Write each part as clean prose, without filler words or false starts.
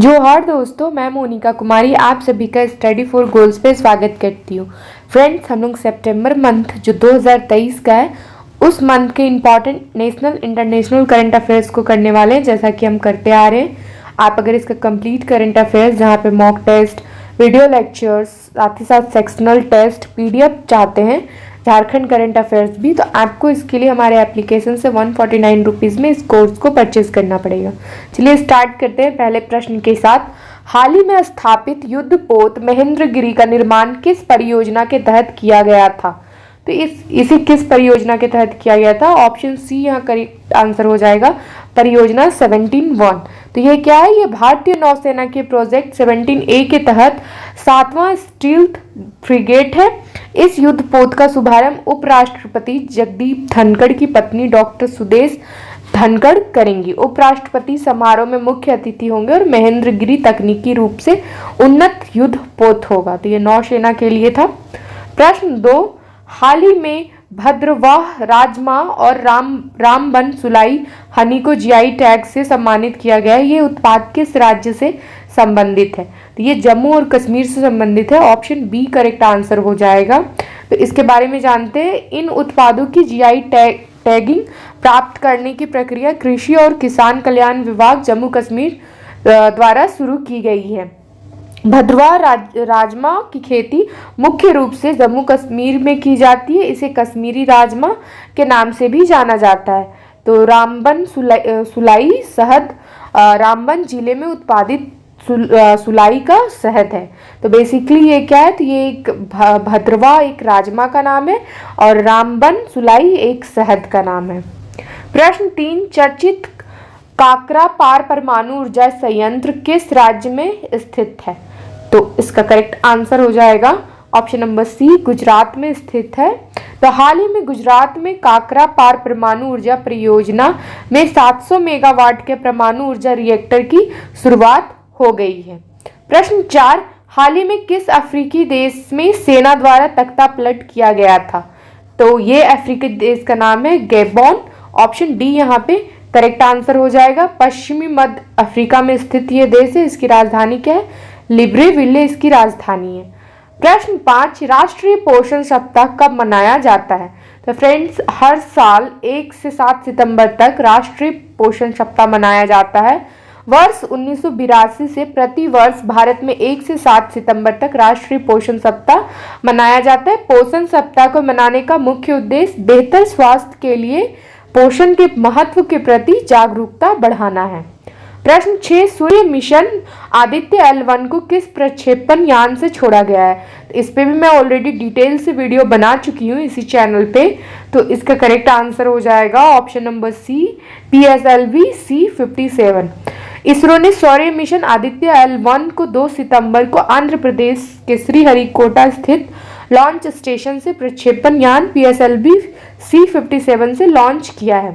जोहार दोस्तों, मैं मोनिका कुमारी आप सभी का स्टडी फॉर गोल्स पे स्वागत करती हूँ। फ्रेंड्स, हम लोग सितंबर मंथ जो 2023 का है उस मंथ के important national international current affairs को करने वाले हैं, जैसा कि हम करते आ रहे हैं। आप अगर इसका कंप्लीट करंट अफेयर्स जहाँ पे मॉक टेस्ट, वीडियो लेक्चर्स, साथ ही साथ सेक्शनल टेस्ट, पीडीएफ चाहते हैं, झारखंड करंट अफेयर्स भी, तो आपको इसके लिए हमारे एप्लीकेशन से 149 रुपीज़ में इस कोर्स को परचेज करना पड़ेगा। चलिए स्टार्ट करते हैं पहले प्रश्न के साथ। हाल ही में स्थापित युद्धपोत महेंद्रगिरी का निर्माण किस परियोजना के तहत किया गया था? तो इसे किस परियोजना के तहत किया गया था? ऑप्शन सी यहाँ करेक्ट आंसर हो जाएगा, परियोजना 17-1। तो ये क्या है? ये भारतीय नौसेना के प्रोजेक्ट 17A के तहत 7वां स्टील्थ फ्रिगेट है। इस युद्धपोत का शुभारंभ उपराष्ट्रपति जगदीप धनखड़ की पत्नी डॉक्टर सुदेश धनखड़ करेंगी। उपराष्ट्रपति समारोह में मुख्य अतिथि होंगे और महेंद्रगिरी तकनीकी रूप से उन्नत युद्धपोत होगा। तो ये नौसेना के लिए था। प्रश्न 2, हाल ही में भद्रवाह राजमा और रामबन सुलाई हनी को जीआई टैग से सम्मानित किया गया है। ये उत्पाद किस राज्य से संबंधित है? तो ये जम्मू और कश्मीर से संबंधित है। ऑप्शन बी करेक्ट आंसर हो जाएगा। तो इसके बारे में जानते हैं। इन उत्पादों की जीआई टैगिंग प्राप्त करने की प्रक्रिया कृषि और किसान कल्याण विभाग जम्मू कश्मीर द्वारा शुरू की गई है। भद्रवाह राजमा की खेती मुख्य रूप से जम्मू कश्मीर में की जाती है। इसे कश्मीरी राजमा के नाम से भी जाना जाता है। तो रामबन सुलाई शहद रामबन जिले में उत्पादित सुलाई का शहद है। तो बेसिकली ये क्या है? तो ये एक भद्रवाह एक राजमा का नाम है और रामबन सुलाई एक शहद का नाम है। प्रश्न 3, चर्चित काकरा पार परमाणु ऊर्जा संयंत्र किस राज्य में स्थित है? तो इसका करेक्ट आंसर हो जाएगा ऑप्शन नंबर सी, गुजरात में स्थित है। तो हाल ही में गुजरात में काकरा पार परमाणु ऊर्जा परियोजना में 700 मेगावाट के परमाणु ऊर्जा रिएक्टर की शुरुआत हो गई है। प्रश्न 4, हाल ही में किस अफ्रीकी देश में सेना द्वारा तख्ता पलट किया गया था? तो ये अफ्रीकी देश का नाम है गैबोन। ऑप्शन डी यहाँ पे करेक्ट आंसर हो जाएगा। पश्चिमी मध्य अफ्रीका में स्थित ये देश है। इसकी राजधानी क्या है? लिब्रेविले इसकी राजधानी है। प्रश्न 5, राष्ट्रीय पोषण सप्ताह कब मनाया जाता है? तो फ्रेंड्स, हर साल 1 से 7 सितंबर तक राष्ट्रीय पोषण सप्ताह मनाया जाता है। वर्ष 1982 से प्रति वर्ष भारत में 1 से 7 सितंबर तक राष्ट्रीय पोषण सप्ताह मनाया जाता है। पोषण सप्ताह को मनाने का मुख्य उद्देश्य बेहतर स्वास्थ्य के लिए पोषण के महत्व के प्रति जागरूकता बढ़ाना है। प्रश्न 6, सूर्य मिशन आदित्य L1 को किस प्रक्षेपण यान से छोड़ा गया है? इस पे भी मैं ऑलरेडी डिटेल से वीडियो बना चुकी हूँ इसी चैनल पे। तो इसका करेक्ट आंसर हो जाएगा option number C, PSLV C-57। ISRO ने सौर्य मिशन आदित्य L1 को 2 सितंबर को आंध्र प्रदेश के श्रीहरिकोटा स्थित लॉन्च स्टेशन से प्रक्षेपण यान PSLV C-57 से लॉन्च किया है।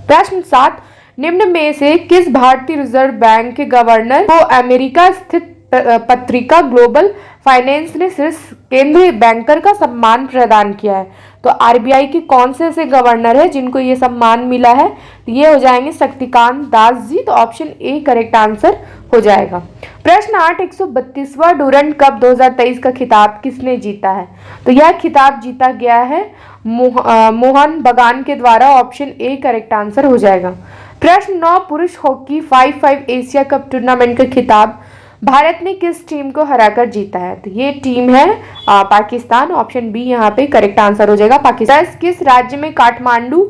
प्रश्न 7, निम्न में से किस भारतीय रिजर्व बैंक के गवर्नर को अमेरिका स्थित पत्रिका ग्लोबल फाइनेंस ने शीर्ष केंद्रीय बैंकर का सम्मान प्रदान किया है? तो आरबीआई के कौन से ऐसे गवर्नर है जिनको ये सम्मान मिला है? तो ये हो जाएंगे शक्तिकांत दास जी। तो ऑप्शन ए करेक्ट आंसर हो जाएगा। प्रश्न 8, 132वां डूरंड कप 2023 का खिताब किसने जीता है? तो यह खिताब जीता गया है मोहन बगान के द्वारा। ऑप्शन ए करेक्ट आंसर हो जाएगा। प्रश्न 9, पुरुष hockey 5x5 Asia cup tournament का खिताब भारत ने किस टीम को हराकर जीता है? तो ये टीम है पाकिस्तान। ऑप्शन बी यहाँ पे करेक्ट आंसर हो जाएगा, पाकिस्तान। किस राज्य में काठमांडू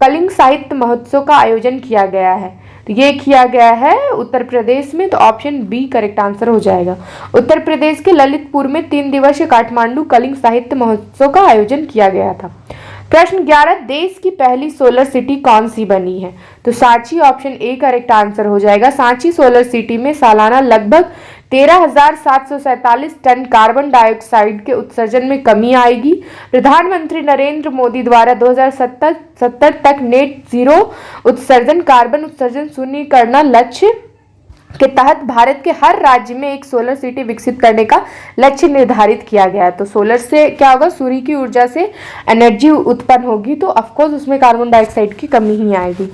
कलिंग साहित्य महोत्सव का आयोजन किया गया है? तो ये किया गया है उत्तर प्रदेश में। तो ऑप्शन बी करेक्ट आंसर हो जाएगा। उत्तर प्रदेश के ललितपुर में 3 दिवसीय काठमांडू कलिंग साहित्य महोत्सव का आयोजन किया गया था। प्रश्न 11, देश की पहली सोलर सिटी कौन सी बनी है? तो Sanchi. Option A correct answer हो जाएगा। सांची सोलर सिटी में सालाना लगभग 13,747 टन कार्बन डाइऑक्साइड के उत्सर्जन में कमी आएगी। प्रधानमंत्री नरेंद्र मोदी द्वारा 2070 तक नेट जीरो उत्सर्जन कार्बन उत्सर्जन शून्य करना लक्ष्य के तहत भारत के हर राज्य में एक सोलर सिटी विकसित करने का लक्ष्य निर्धारित किया गया है। तो सोलर से क्या होगा? सूर्य की ऊर्जा से एनर्जी उत्पन्न होगी, तो ऑफकोर्स उसमें कार्बन डाइऑक्साइड की कमी ही आएगी।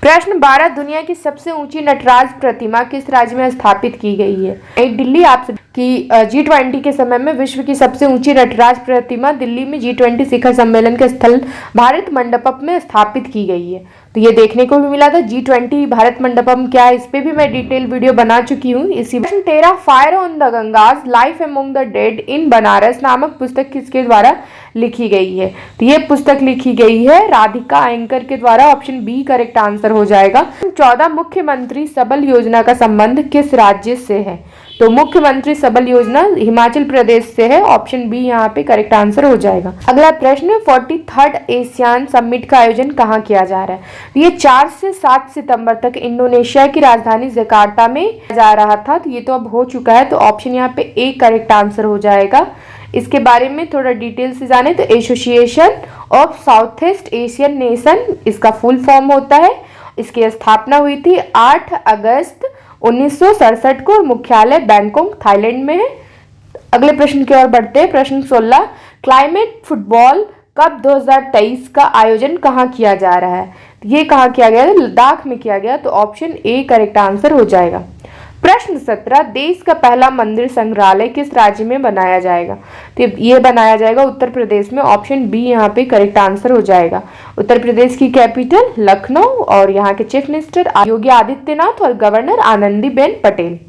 प्रश्न 12, दुनिया की सबसे ऊंची नटराज प्रतिमा किस राज्य में स्थापित की गई है? नई दिल्ली। आप की G20 के समय में विश्व की सबसे ऊंची नटराज प्रतिमा दिल्ली में G20 शिखर सम्मेलन के स्थल भारत मंडपम में स्थापित की गई है। तो ये देखने को भी मिला था। G20 भारत मंडपम क्या है, इस पे भी मैं डिटेल वीडियो बना चुकी हूँ। इसी प्रश्न 13, fire on the Ganges life among the dead in Banaras नामक पुस्तक किसके द्वारा लिखी गई है? तो ये पुस्तक लिखी गई है राधिका एंकर के द्वारा। ऑप्शन बी करेक्ट आंसर हो जाएगा। 14, मुख्यमंत्री सबल योजना का संबंध किस राज्य से है? तो मुख्यमंत्री सबल योजना हिमाचल प्रदेश से है। ऑप्शन बी यहाँ पे करेक्ट आंसर हो जाएगा। अगला प्रश्न 43rd एशियान समिट का आयोजन कहाँ किया जा रहा है? ये 4 से 7 सितंबर तक इंडोनेशिया की राजधानी जकार्ता में जा रहा था। तो ये तो अब हो चुका है, तो ऑप्शन यहाँ पे ए करेक्ट आंसर हो जाएगा। इसके बारे में थोड़ा डिटेल से जाने तो association of south east Asian nation इसका फुल फॉर्म होता है। इसकी स्थापना हुई थी 8 अगस्त 1967 को। मुख्यालय बैंकॉक थाईलैंड में है। अगले प्रश्न की ओर बढ़ते हैं। प्रश्न 16, क्लाइमेट फुटबॉल कप 2023 का आयोजन कहाँ किया जा रहा है? ये कहाँ किया गया? लद्दाख में किया गया। तो ऑप्शन ए करेक्ट आंसर हो जाएगा। प्रश्न 17, देश का पहला मंदिर संग्रहालय किस राज्य में बनाया जाएगा? तो ये बनाया जाएगा उत्तर प्रदेश में। ऑप्शन बी यहाँ पे करेक्ट आंसर हो जाएगा। उत्तर प्रदेश की कैपिटल लखनऊ और यहाँ के चीफ मिनिस्टर योगी आदित्यनाथ और गवर्नर आनंदीबेन पटेल।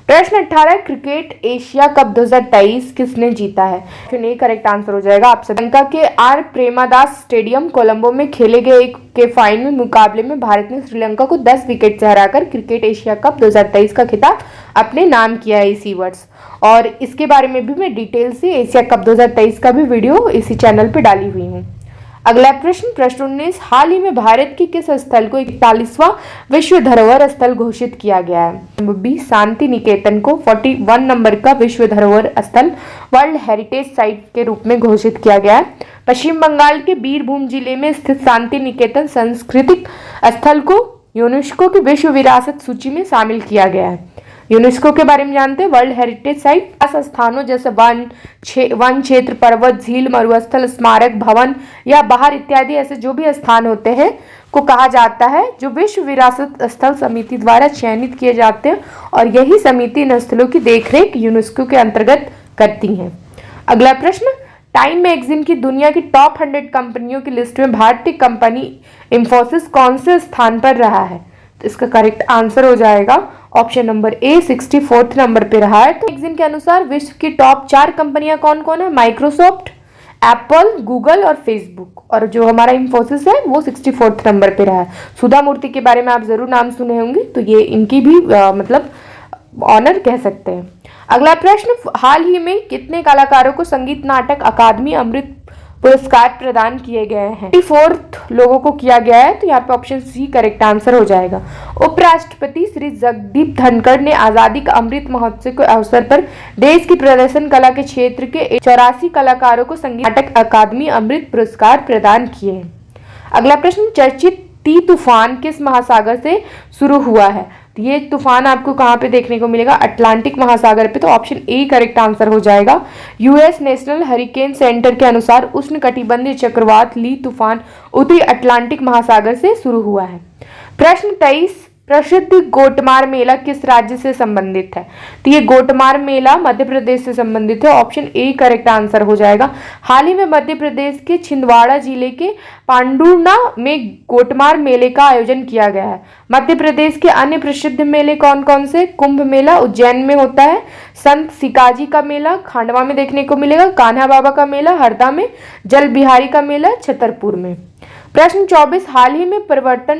प्रश्न 18, क्रिकेट एशिया कप 2023 किसने जीता है? ऑप्शन ए करेक्ट आंसर हो जाएगा। आप श्रीलंका के आर प्रेमादास स्टेडियम कोलंबो में खेले गए के फाइनल मुकाबले में भारत ने श्रीलंका को 10 विकेट से हराकर क्रिकेट एशिया कप 2023 का खिताब अपने नाम किया है इसी वर्ष। और इसके बारे में भी मैं डिटेल से एशिया कप 2023 का भी वीडियो इसी चैनल पर डाली हुई हूँ। अगला प्रश्न 19, हाल ही में भारत के किस स्थल को 41वां विश्व धरोहर स्थल घोषित किया गया है? नंबर बी, शांति निकेतन को 41 नंबर का विश्व धरोहर स्थल वर्ल्ड हेरिटेज साइट के रूप में घोषित किया गया है। पश्चिम बंगाल के बीरभूम जिले में स्थित शांति निकेतन सांस्कृतिक स्थल को यूनेस्को की विश्व विरासत सूची में शामिल किया गया है। यूनेस्को के बारे में जानते हैं। वर्ल्ड हेरिटेज साइट खास स्थानों जैसे वन क्षेत्र, पर्वत, झील, मरुस्थल, स्मारक, भवन या बाहर इत्यादि ऐसे जो भी स्थान होते हैं को कहा जाता है जो विश्व विरासत स्थल समिति द्वारा चयनित किए जाते हैं। और यही समिति इन स्थलों की देखरेख यूनेस्को के अंतर्गत करती है। अगला प्रश्न, टाइम मैगजीन की दुनिया की टॉप 100 कंपनियों की लिस्ट में भारतीय कंपनी इंफोसिस कौन से स्थान पर रहा है? तो इसका करेक्ट आंसर हो जाएगा ऑप्शन नंबर ए 64 नंबर पे रहा है। तो मैगजीन के अनुसार विश्व की टॉप 4 कंपनियां कौन कौन है? माइक्रोसॉफ्ट, एप्पल, गूगल और फेसबुक। और जो हमारा इंफोसिस है वो 64 नंबर पे रहा है। सुधा मूर्ति के बारे में आप जरूर नाम सुने होंगे, तो ये इनकी भी मतलब ऑनर कह सकते हैं। अगला प्रश्न, हाल ही में कितने कलाकारों को संगीत नाटक अकादमी अमृत पुरस्कार प्रदान किए गए हैं? 4 लोगों को किया गया है। तो यहाँ पे ऑप्शन सी करेक्ट आंसर हो जाएगा। उपराष्ट्रपति श्री जगदीप धनखड़ ने आजादी का अमृत महोत्सव के अवसर पर देश की प्रदर्शन कला के क्षेत्र के 84 कलाकारों को संगीत नाटक अकादमी अमृत पुरस्कार प्रदान किए हैं। अगला प्रश्न, चर्चित ती तूफान किस महासागर से शुरू हुआ है? ये तूफान आपको कहाँ पे देखने को मिलेगा? अटलांटिक महासागर पे। तो ऑप्शन ए करेक्ट आंसर हो जाएगा। यूएस नेशनल हरिकेन सेंटर के अनुसार उष्णकटिबंधीय चक्रवात ली तूफान उत्तरी अटलांटिक महासागर से शुरू हुआ है। प्रश्न 23, प्रसिद्ध गोटमार मेला किस राज्य से संबंधित है? तो ये गोटमार मेला मध्य प्रदेश से संबंधित है। ऑप्शन ए करेक्ट आंसर हो जाएगा। हाल ही में मध्य प्रदेश के छिंदवाड़ा जिले के पांडुर्ना में गोटमार मेले का आयोजन किया गया है। मध्य प्रदेश के अन्य प्रसिद्ध मेले कौन कौन से? कुंभ मेला उज्जैन में होता है, संत सिकाजी का मेला खांडवा में देखने को मिलेगा, कान्हा बाबा का मेला हरदा में, जल बिहारी का मेला छतरपुर में। प्रश्न 24, हाल ही में प्रवर्तन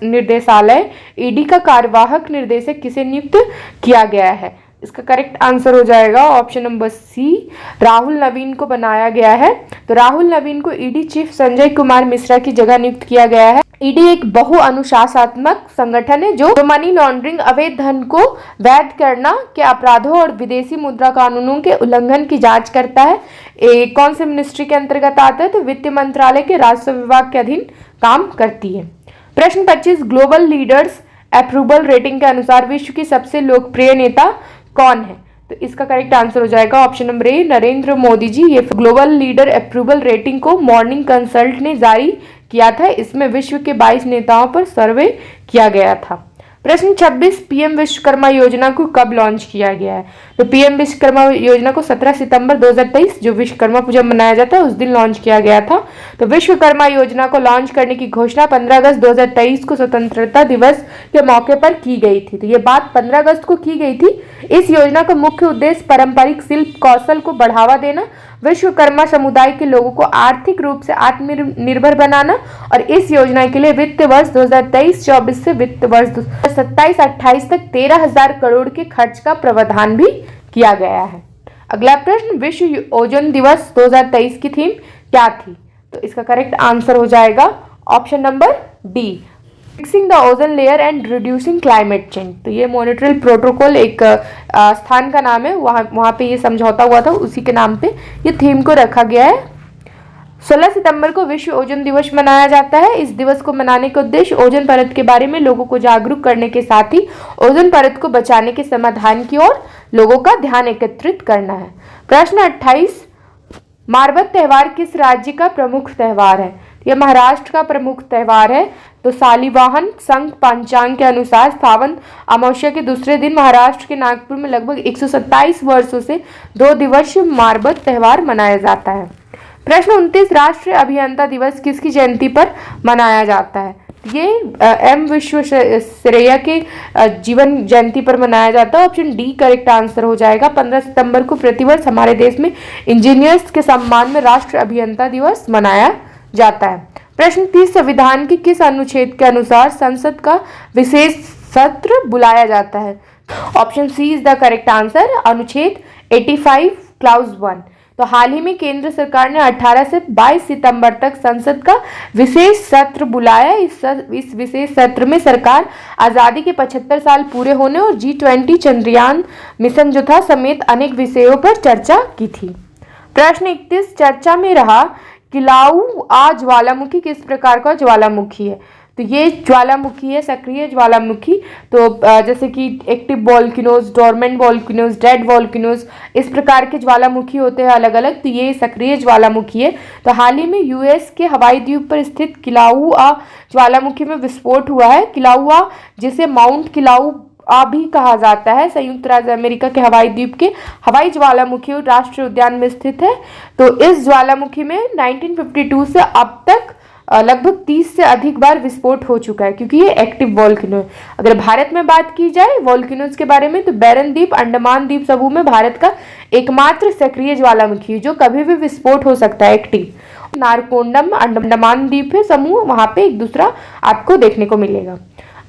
निर्देशालय ईडी का कार्यवाहक निदेशक किसे नियुक्त किया गया है? इसका करेक्ट आंसर हो जाएगा ऑप्शन नंबर सी, राहुल नवीन को बनाया गया है। तो राहुल नवीन को ईडी चीफ संजय कुमार मिश्रा की जगह नियुक्त किया गया है। ईडी एक बहु अनुशासनात्मक संगठन है जो मनी लॉन्ड्रिंग, अवैध धन को वैध करना के अपराधों और विदेशी मुद्रा कानूनों के उल्लंघन की जांच करता है। कौन से मिनिस्ट्री के अंतर्गत आता है? तो वित्त मंत्रालय के राजस्व विभाग के अधीन काम करती है। प्रश्न 25, ग्लोबल लीडर्स अप्रूवल रेटिंग के अनुसार विश्व की सबसे लोकप्रिय नेता कौन है? तो इसका करेक्ट आंसर हो जाएगा option number A, Narendra Modi ji. ये ग्लोबल लीडर अप्रूवल रेटिंग को मॉर्निंग कंसल्ट ने जारी किया था। इसमें विश्व के 22 नेताओं पर सर्वे किया गया था। प्रश्न 26, पीएम विश्वकर्मा योजना को कब लॉन्च किया गया है? तो पीएम विश्वकर्मा योजना को 17 सितंबर 2023 जो विश्वकर्मा पूजा मनाया जाता है उस दिन लॉन्च किया गया था। तो विश्वकर्मा योजना को लॉन्च करने की घोषणा 15 अगस्त 2023 को स्वतंत्रता दिवस के मौके पर की गई थी। तो ये बात 15 अगस्त को की गई थी। इस योजना का मुख्य उद्देश्य पारंपरिक शिल्प कौशल को बढ़ावा देना, विश्वकर्मा समुदाय के लोगों को आर्थिक रूप से आत्मनिर्भर बनाना और इस योजना के लिए वित्त वर्ष 2023-24 से वित्त वर्ष 2027-28 तक 13,000 करोड़ के खर्च का प्रावधान भी किया गया है। अगला प्रश्न, विश्व ओजोन दिवस 2023 की थीम क्या थी? तो इसका करेक्ट आंसर हो जाएगा option number D, fixing the ozone layer and reducing climate change. तो ये मॉनिट्रियल प्रोटोकॉल एक स्थान का नाम है, वहाँ पे ये समझौता हुआ था, उसी के नाम पे ये थीम को रखा गया है। 16 सितंबर को विश्व ओजोन दिवस मनाया जाता है। इस दिवस को मनाने का उद्देश्य ओजोन परत के बारे में लोगों को जागरूक करने के साथ ही ओजोन परत को बचाने के समाधान की ओर लोगों का ध्यान एकत्रित करना है। प्रश्न 28, मारबत त्योहार किस राज्य का प्रमुख त्योहार है? यह महाराष्ट्र का प्रमुख त्योहार है। तो सालीवाहन संघ पंचांग के अनुसार सावन अमावस्या के दूसरे दिन महाराष्ट्र के नागपुर में लगभग 127 वर्षों से 2 दिवसीय मारबत त्योहार मनाया जाता है। प्रश्न 29, राष्ट्रीय अभियंता दिवस किसकी जयंती पर मनाया जाता है? ये एम विश्वेश्वरैया के जीवन जयंती पर मनाया जाता है। ऑप्शन डी करेक्ट आंसर हो जाएगा। 15 सितंबर को प्रतिवर्ष हमारे देश में इंजीनियर्स के सम्मान में राष्ट्रीय अभियंता दिवस मनाया जाता है। प्रश्न 30, संविधान के किस अनुच्छेद के अनुसार संसद का विशेष सत्र बुलाया जाता है? Option C is the correct answer, अनुच्छेद 85 क्लाउज 1। तो हाल ही में केंद्र सरकार ने 18 से 22 सितंबर तक संसद का विशेष सत्र बुलाया। इस विशेष सत्र में सरकार आज़ादी के 75 साल पूरे होने और G20 चंद्रयान मिशन जो था समेत अनेक विषयों पर चर्चा की थी। प्रश्न 31, चर्चा में रहा किलाउआ ज्वालामुखी किस प्रकार का ज्वालामुखी है? तो ये ज्वालामुखी है सक्रिय ज्वालामुखी। तो जैसे कि active volcanoes, dormant volcanoes, dead volcanoes, इस प्रकार के ज्वालामुखी होते हैं अलग अलग। तो ये सक्रिय ज्वालामुखी है। तो हाल ही में यूएस के हवाई द्वीप पर स्थित किलाउआ ज्वालामुखी में विस्फोट हुआ है। किलाउआ जिसे माउंट किलाउआ भी कहा जाता है, संयुक्त राज्य अमेरिका के हवाई द्वीप के हवाई ज्वालामुखी राष्ट्रीय उद्यान में स्थित है। तो इस ज्वालामुखी में 1952 से अब तक लगभग 30 से अधिक बार विस्फोट हो चुका है, क्योंकि ये एक्टिव वोल्केनो है। अगर भारत में बात की जाए वोल्केनोज के बारे में, तो बैरन द्वीप अंडमान द्वीप समूह में भारत का एकमात्र सक्रिय ज्वालामुखी है जो कभी भी विस्फोट हो सकता है, एक्टिव। नारकोंडम अंडमान द्वीप है समूह, वहां पे एक दूसरा आपको देखने को मिलेगा।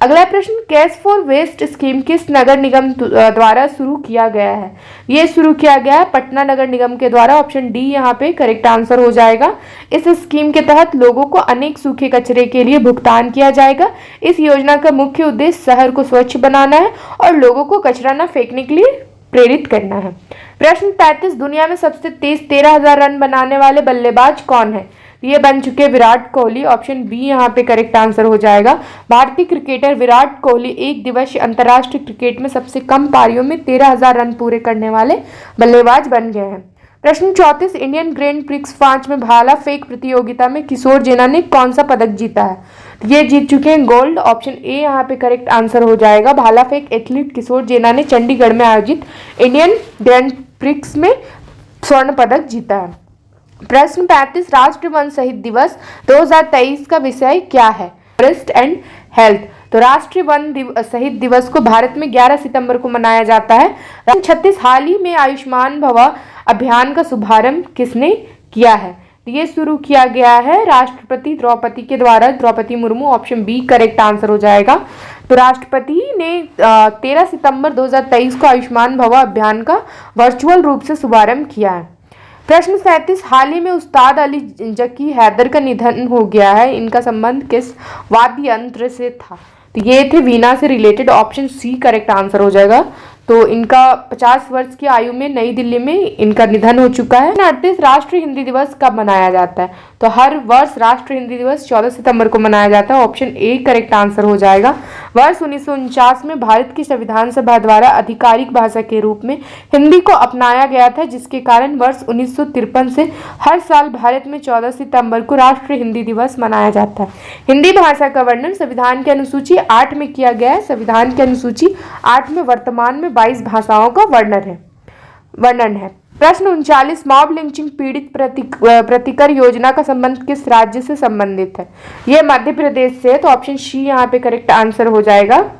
अगला प्रश्न, कैश फॉर वेस्ट स्कीम किस नगर निगम द्वारा शुरू किया गया है? ये शुरू किया गया है पटना नगर निगम के द्वारा। ऑप्शन डी यहाँ पे करेक्ट आंसर हो जाएगा। इस स्कीम के तहत लोगों को अनेक सूखे कचरे के लिए भुगतान किया जाएगा। इस योजना का मुख्य उद्देश्य शहर को स्वच्छ बनाना है और लोगों को कचरा न फेंकने के लिए प्रेरित करना है। प्रश्न 35, दुनिया में सबसे तेज 13,000 रन बनाने वाले बल्लेबाज कौन है? ये बन चुके विराट कोहली। ऑप्शन बी यहाँ पे करेक्ट आंसर हो जाएगा। भारतीय क्रिकेटर विराट कोहली एक दिवसीय अंतर्राष्ट्रीय क्रिकेट में सबसे कम पारियों में 13,000 रन पूरे करने वाले बल्लेबाज बन गए हैं। प्रश्न 34, इंडियन ग्रैंड प्रिक्स 5 में भाला फेंक प्रतियोगिता में किशोर जेना ने कौन सा पदक जीता है? ये जीत चुके हैं गोल्ड। ऑप्शन ए यहाँ पे करेक्ट आंसर हो जाएगा। भाला फेंक एथलीट किशोर जेना ने चंडीगढ़ में आयोजित इंडियन ग्रैंड प्रिक्स में स्वर्ण पदक जीता है। प्रश्न 35, राष्ट्रीय वन शहीद दिवस 2023 का विषय क्या है? Forest and health. तो राष्ट्रीय वन शहीद दिवस को भारत में 11 सितंबर को मनाया जाता है। 36, हाल ही में आयुष्मान भव अभियान का शुभारंभ किसने किया है? ये शुरू किया गया है राष्ट्रपति द्रौपदी के द्वारा, Droupadi Murmu. Option B correct answer हो जाएगा। तो राष्ट्रपति ने 13 सितंबर 2023 को आयुष्मान भव अभियान का वर्चुअल रूप से शुभारंभ किया है। प्रश्न 37, हाल ही में उस्ताद अली जकी हैदर का निधन हो गया है। इनका संबंध किस वाद्य यंत्र से था? तो ये थे वीणा से related. Option C correct answer हो जाएगा। तो इनका 50 वर्ष की आयु में नई दिल्ली में इनका निधन हो चुका है। 38, राष्ट्रीय हिंदी दिवस कब मनाया जाता है? तो हर वर्ष राष्ट्रीय हिंदी दिवस 14 सितंबर को मनाया जाता है। ऑप्शन ए करेक्ट आंसर हो जाएगा। वर्ष 1949 में भारत की संविधान सभा द्वारा आधिकारिक भाषा के रूप में हिंदी को अपनाया गया था, जिसके कारण वर्ष 1953 से हर साल भारत में 14 सितंबर को राष्ट्रीय हिंदी दिवस मनाया जाता है। हिंदी भाषा का वर्णन संविधान की अनुसूची 8 में किया गया है। संविधान की अनुसूची 8 में वर्तमान में 22 भाषाओं का वर्णन है। प्रश्न 39, मॉब लिंचिंग पीड़ित प्रतिकर योजना का संबंध किस राज्य से संबंधित है? यह मध्य प्रदेश से है, तो ऑप्शन सी यहाँ पे करेक्ट आंसर हो जाएगा।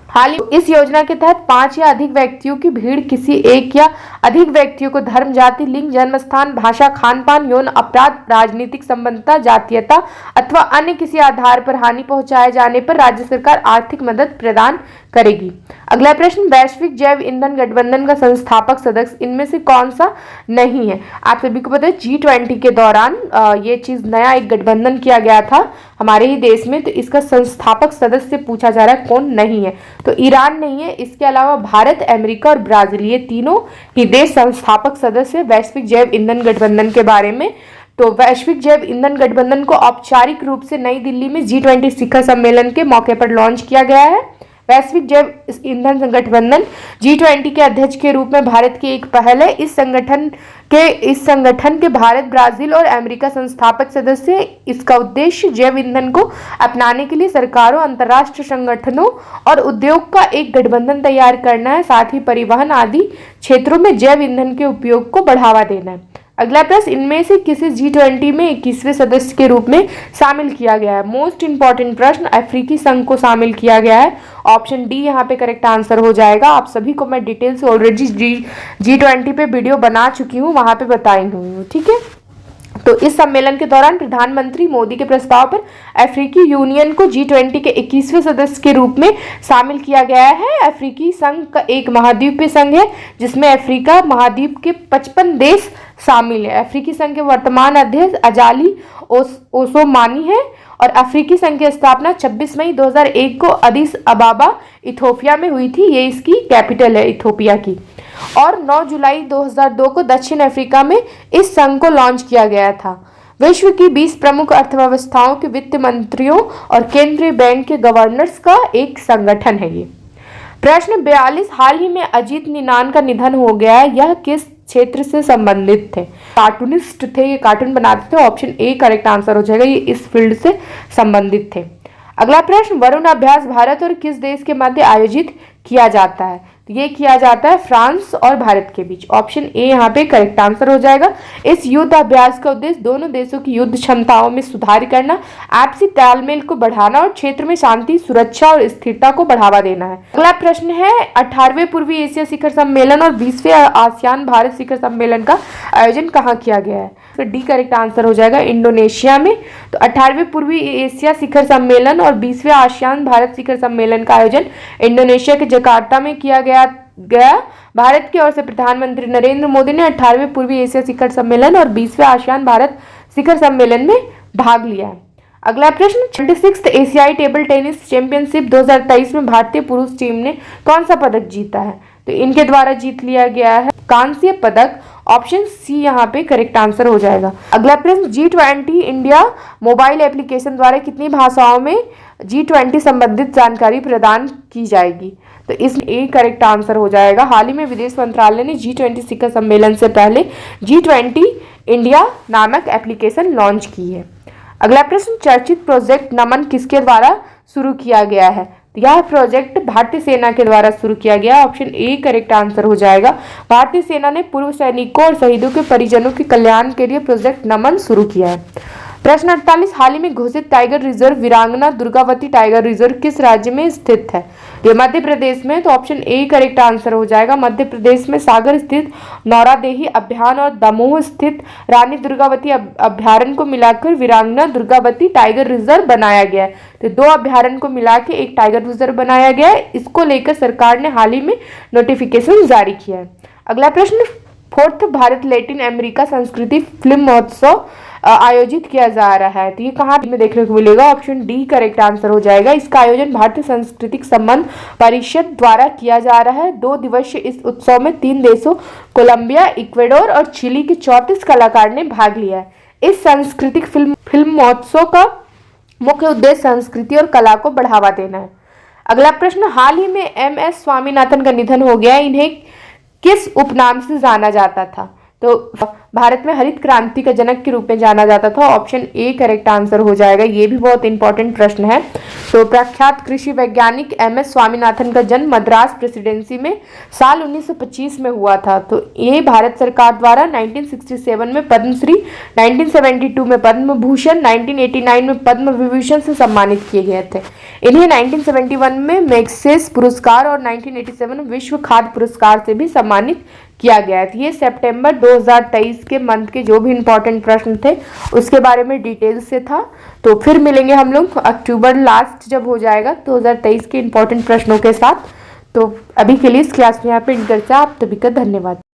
हाल ही इस योजना के तहत 5 या अधिक व्यक्तियों की भीड़ किसी एक या अधिक व्यक्तियों को धर्म, जाति, लिंग, जन्मस्थान, भाषा, खान-पान, यौन अपराध, राजनीतिक संबंधता, जातीयता अथवा अन्य किसी आधार पर हानि पहुंचाए जाने पर राज्य सरकार आर्थिक मदद प्रदान करेगी। अगला प्रश्न, वैश्विक जैव ईंधन गठबंधन का संस्थापक सदस्य इनमें से कौन सा नहीं है? आप सभी को पता है G20 के दौरान ये चीज नया एक गठबंधन किया गया था हमारे ही देश में, तो इसका संस्थापक सदस्य पूछा जा रहा है कौन नहीं है, तो ईरान नहीं है। इसके अलावा भारत, अमेरिका और ब्राजील, ये तीनों ही देश संस्थापक सदस्य वैश्विक जैव ईंधन गठबंधन के बारे में। तो वैश्विक जैव ईंधन गठबंधन को औपचारिक रूप से नई दिल्ली में G20 शिखर सम्मेलन के मौके पर लॉन्च किया गया है। वैश्विक जैव ईंधन गठबंधन G20 के अध्यक्ष के रूप में भारत की एक पहल है। इस संगठन के भारत, ब्राजील और अमेरिका संस्थापक सदस्य हैं। इसका उद्देश्य जैव ईंधन को अपनाने के लिए सरकारों, अंतर्राष्ट्रीय संगठनों और उद्योग का एक गठबंधन तैयार करना है, साथ ही परिवहन आदि क्षेत्रों में जैव ईंधन के उपयोग को बढ़ावा देना है। अगला प्रश्न, इनमें से किसे G20 में 21वें सदस्य के रूप में शामिल किया गया है? मोस्ट इंपॉर्टेंट प्रश्न, अफ्रीकी संघ को शामिल किया गया है। ऑप्शन डी यहाँ पे करेक्ट आंसर हो जाएगा। आप सभी को मैं डिटेल से ऑलरेडी G20 पे वीडियो बना चुकी हूँ, वहां पे बताई हुई हूँ, ठीक है। तो इस सम्मेलन के दौरान प्रधानमंत्री मोदी के प्रस्ताव पर अफ्रीकी यूनियन को G20 के 21वें सदस्य के रूप में शामिल किया गया है। अफ्रीकी संघ का एक महाद्वीपीय संघ है जिसमें अफ्रीका महाद्वीप के 55 देश शामिल है। अफ्रीकी संघ के वर्तमान अध्यक्ष अजाली ओसोमानी है और अफ्रीकी संघ की स्थापना 26 मई 2001 को अदीस अबाबा इथोपिया में हुई थी। ये इसकी कैपिटल है इथोपिया की। और 9 जुलाई 2002 को दक्षिण अफ्रीका में इस संघ को लॉन्च किया गया था। विश्व की 20 प्रमुख अर्थव्यवस्थाओं के वित्त मंत्रियों और केंद्रीय बैंक के गवर्नर्स का एक संगठन है ये। प्रश्न 42, हाल ही में अजीत निनान का निधन हो गया है, यह किस क्षेत्र से संबंधित थे? कार्टूनिस्ट थे, ये कार्टून बनाते थे। ऑप्शन ए करेक्ट आंसर हो जाएगा, ये इस फील्ड से संबंधित थे। अगला प्रश्न, वरुण अभ्यास भारत और किस देश के मध्य आयोजित किया जाता है? तो ये किया जाता है फ्रांस और भारत के बीच। ऑप्शन ए यहाँ पे करेक्ट आंसर हो जाएगा। इस युद्ध अभ्यास का उद्देश्य दोनों देशों की युद्ध क्षमताओं में सुधार करना, आपसी तालमेल को बढ़ाना और क्षेत्र में शांति, सुरक्षा और स्थिरता को बढ़ावा देना है। अगला प्रश्न है, 18वें पूर्वी एशिया शिखर सम्मेलन और 20वें आसियान भारत शिखर सम्मेलन का आयोजन कहाँ किया गया है? तो डी करेक्ट आंसर हो जाएगा, इंडोनेशिया में। तो 18वें पूर्वी एशिया शिखर सम्मेलन और 20वें आसियान भारत शिखर सम्मेलन का आयोजन इंडोनेशिया के जकार्ता में किया गया। भारत की ओर से प्रधानमंत्री नरेंद्र मोदी ने 18वें पूर्वी एशिया शिखर सम्मेलन और 20वें आसियान भारत शिखर सम्मेलन में भाग लिया है। अगला प्रश्न, 26th एशियाई टेबल टेनिस चैंपियनशिप 2023 में भारतीय पुरुष टीम ने कौन सा पदक जीता है? तो इनके द्वारा जीत लिया गया है कांस्य पदक। ऑप्शन सी यहाँ पे करेक्ट आंसर हो जाएगा। अगला प्रश्न, G20 इंडिया मोबाइल एप्लीकेशन द्वारा कितनी भाषाओं में G20 संबंधित जानकारी प्रदान की जाएगी? तो इसमें ए करेक्ट आंसर हो जाएगा। हाल ही में विदेश मंत्रालय ने G20 शिखर सम्मेलन से पहले G20 इंडिया नामक एप्लीकेशन लॉन्च की है। अगला प्रश्न, चर्चित प्रोजेक्ट नमन किसके द्वारा शुरू किया गया है? यह प्रोजेक्ट भारतीय सेना के द्वारा शुरू किया गया। ऑप्शन ए करेक्ट आंसर हो जाएगा। भारतीय सेना ने पूर्व सैनिकों और शहीदों के परिजनों के कल्याण के लिए प्रोजेक्ट नमन शुरू किया है। प्रश्न 48, हाल ही में घोषित टाइगर रिजर्व वीरांगना दुर्गावती टाइगर रिजर्व किस राज्य में स्थित है? ये मध्य प्रदेश में। तो ऑप्शन ए करेक्ट आंसर हो जाएगा। मध्य प्रदेश में सागर स्थित नौरादेही अभ्यारण्य और दमोह स्थित रानी दुर्गावती अभ्यारण्य को मिलाकर वीरांगना दुर्गावती टाइगर रिजर्व बनाया गया है। तो 2 अभ्यारण्य को मिला के एक टाइगर रिजर्व बनाया गया है। इसको लेकर सरकार ने हाल ही में नोटिफिकेशन जारी किया है। अगला प्रश्न, 4th भारत लैटिन अमेरिका संस्कृति फिल्म महोत्सव आयोजित किया जा रहा है। तो ये कहाँ में देखने को मिलेगा? ऑप्शन डी करेक्ट आंसर हो जाएगा। इसका आयोजन भारतीय सांस्कृतिक संबंध परिषद द्वारा किया जा रहा है। 2 दिवसीय इस उत्सव में 3 देशों कोलंबिया, इक्वेडोर और चिली के 34 कलाकार ने भाग लिया है। इस सांस्कृतिक फिल्म महोत्सव का मुख्य उद्देश्य संस्कृति और कला को बढ़ावा देना है। अगला प्रश्न, हाल ही में MS स्वामीनाथन का निधन हो गया, इन्हें किस उपनाम से जाना जाता था? तो भारत में हरित क्रांति का जनक के रूप में जाना जाता था। ऑप्शन ए करेक्ट आंसर हो जाएगा। ये भी बहुत इंपॉर्टेंट प्रश्न है। तो प्रख्यात कृषि वैज्ञानिक MS स्वामीनाथन का जन्म मद्रास प्रेसिडेंसी में साल 1925 में हुआ था। तो ये भारत सरकार द्वारा 1967 में पद्मश्री, 1972 में पद्म भूषण, 1989 में पद्म विभूषण से सम्मानित किए गए थे। इन्हें 1971 में मैग्सेसे पुरस्कार और 1987 में विश्व खाद्य पुरस्कार से भी सम्मानित किया गया था। ये सितंबर 2023 के मंथ के जो भी इंपॉर्टेंट प्रश्न थे उसके बारे में डिटेल से था। तो फिर मिलेंगे हम लोग अक्टूबर लास्ट जब हो जाएगा 2023 के इंपॉर्टेंट प्रश्नों के साथ। तो अभी के लिए इस क्लास में यहाँ पे एंड करते हैं। आप सभी का धन्यवाद।